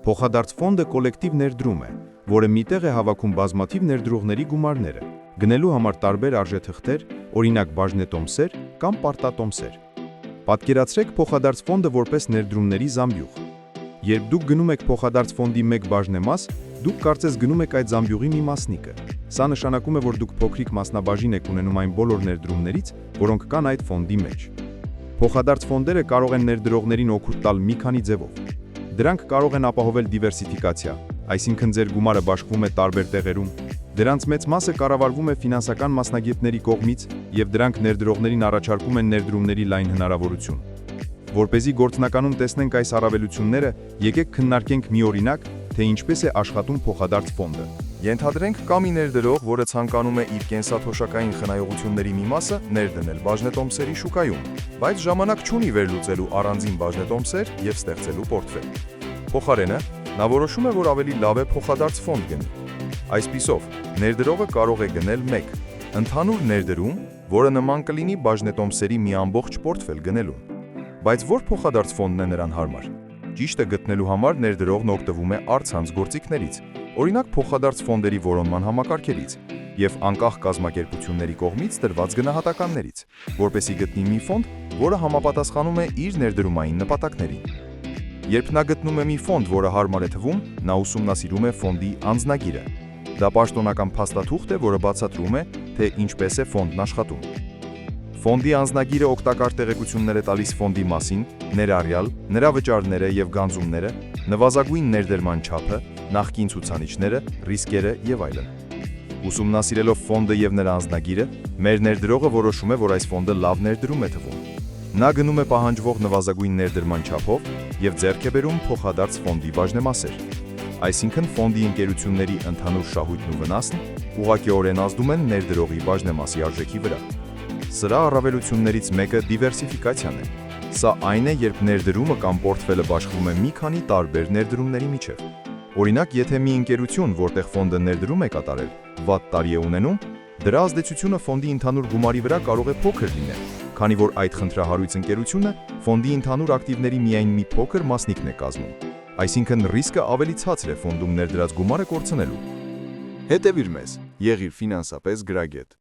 Փոխադարձ ֆոնդը կոլեկտիվ ներդրում է, որը միտեղ է հավաքում բազմաթիվ ներդրողների գումարները, գնելու համար տարբեր արժեթղթեր, օրինակ բաժնետոմսեր կամ պարտատոմսեր։ Պատկերացրեք փոխադարձ ֆոնդը որպես ներդրումների զամբյուղ։ Երբ դուք գնում եք փոխադարձ ֆոնդի մեկ բաժնեմաս, դուք կարծես գնում եք այդ զամբյուղի մի մասնիկը։ Սա նշանակում է, որ դուք փոքրիկ մասնաբաժին եք ունենում այն բոլոր ներդրումներից, որոնք կան այդ ֆոնդի մեջ։ Փոխադարձ ֆոնդերը կարող են ներդրողներին օգուտ տալ մի քանի ձևով։ Դրանք կարող են ապահովել դիվերսիֆիկացիա, այսինքն ձեր գումարը բաշխվում է տարբեր տեղերում, դրանց մեծ մասը կառավարվում է ֆինանսական մասնագետների կողմից և դրանք ներդրողներին առաջարկում են ներդրումների լայն հնարավորություն։ Որպեսզի գործնականում տեսնենք այս առավելությունները, եկեք քննարկենք մի օրինակ, թե ինչպես է աշխատում փոխադարձ ֆոնդը։ Ենթադրենք կա մի ներդրող, որը ցանկանում է իր կենսաթոշակային խնայողությունների մի մասը ներդնել բաժնետոմսերի շուկայում, բայց ժամանակ չունի վերլուծելու առանձին բաժնետոմսեր և ստեղծելու պորտֆել։ Փոխարենը, նա որոշում է, որ ավելի լավ է փոխադարձ ֆոնդ գնի։ Այսպիսով, ներդրողը կարող է գնել մեկ ընդհանուր ներդրում, որը նման կլինի բաժնետոմսերի մի ամբողջ պորտֆել գնելուն։ Բայց որ փոխադարձ ֆոնդն է նրան հարմար։ Ճիշտը գտնելու համար ներդրողն օգտվում է առցանց գործիքներից, օրինակ փոխադարձ ֆոնդերի որոնման համակարգերից և անկախ կազմակերպությունների կողմից տրված գնահատականներից, որպեսզի գտնի մի ֆոնդ, որը համապատասխանում է իր ներդրումային նպատակներին։ Երբ նա գտնում է մի ֆոնդ, որը հարմար է թվում, նա ուսումնասիրում է ֆոնդի անձնագիրը։ Դա պաշտոնական փաստաթուղթ է, որը բացատրում է, թե ինչպես է ֆոնդն աշխատում։ Ֆոնդի անձնագիրը օգտակար տեղեկություններ է տալիս ֆոնդի մասին, ներառյալ նրա վճարները և գանձումները, նվազագույն ներդրման չափը, նախկին ցուցանիշները, ռիսկերը և այլն։ Ուսումնասիրելով ֆոնդը և նրա անձնագիրը, մեր ներդրողը որոշում է, որ այս ֆոնդը լավ ներդրում է թվում։ Նա գնում է պահանջվող նվազագույն ներդրման չափով և ձեռք է բերում փոխադարձ ֆոնդի բաժնեմասեր։ Այսինքն ֆոնդի ընկերությունների ընդհանուր շահույթն ու վնասն ուղղակիորեն ազդում են ներդրողի բաժնեմասի արժեքի վրա։ Սրա առավելություններից մեկը դիվերսիֆիկացիան է։ Սա այն է, երբ ներդրումը կամ պորտֆելը բաշխվում է մի քանի տարբեր ներդրումների միջև։ Օրինակ, եթե մի ընկերություն, որտեղ ֆոնդը ներդրում է կատարել, վատ տարի է ունենում, դրա ազդեցությունը ֆոնդի ընդհանուր գումարի վրա կարող է փոքր լինել, քանի որ այդ խնդրահարույց ընկերությունը ֆոնդի ընդհանուր ակտիվների միայն մի փոքր մասնիկն է կազմում։ Այսինքն ռիսկը ավելի ցածր է ֆոնդում ներդրած գումարը կորցնելու։ Հետևիր մեզ, եղիր ֆինանսապես գրագետ։